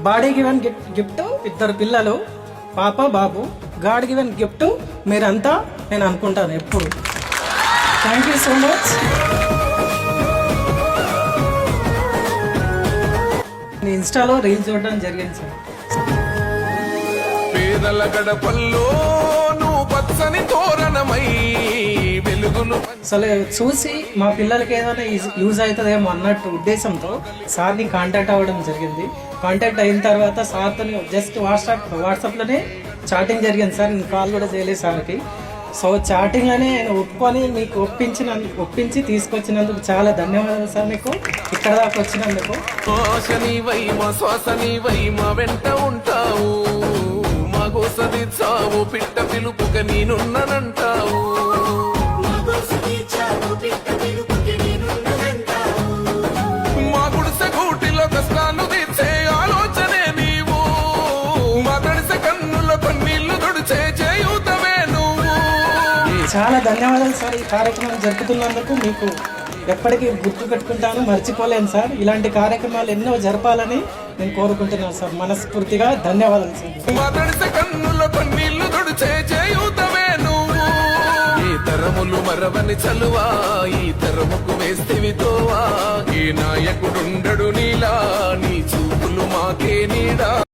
Body given gift 2 పిల్లలు, పాప బాబు. God given gift మీరంతా, నేను అనుకుంటాను ఎప్పుడు. Thank you so much. ఇన్స్టాలో రీల్ చూడడం జరిగింది సార్. పేదల గడపల్లో నువ్వు పచ్చని తోరణమై వెలుగులు అసలు చూసి మా పిల్లలకి ఏదైనా యూజ్ అవుతుందేమో అన్నట్టు ఉద్దేశంతో సార్ని కాంటాక్ట్ అవ్వడం జరిగింది. కాంటాక్ట్ అయిన తర్వాత సార్తో జస్ట్ వాట్సాప్లోనే చాటింగ్ జరిగింది సార్. నేను కాల్ కూడా చేయలేదు సార్కి. సో చాటింగ్లోనే నేను ఒప్పుకొని మీకు ఒప్పించి తీసుకొచ్చినందుకు చాలా ధన్యవాదాలు సార్. మీకు ఇక్కడ దాకా వచ్చినందుకు. వెంట ఉంటావు, మా గోసది చావు పిట్ట పిలుపుక నేనున్నానంటావు. మా గుడిసె గూటిలో కష్టాలు తీర్చే ఆలోచనే నీవు, మా తడిసె కన్నులో కన్నీళ్లు తుడిచే చేయూతమే నువ్వు. చాలా ధన్యవాదాలు సార్. ఈ కార్యక్రమం జరుపుతున్నందుకు మీకు ఎప్పటికీ గుర్తు పెట్టుకుంటాను, మర్చిపోలేను సార్. ఇలాంటి కార్యక్రమాలు ఎన్నో జరపాలని నేను కోరుకుంటున్నాను సార్. మనస్ఫూర్తిగా ధన్యవాదాలు సార్. మా తడిసె కన్నులో కన్నీళ్లు తుడిచే చేయూతమే నువ్వు. ఈ తరములు మరవని చలువా, ఈ తరముకు వేస్తేవి తోవా. ఏ నాయకుడుండడు నీలా, నీ చూపులు మాకే నీడా.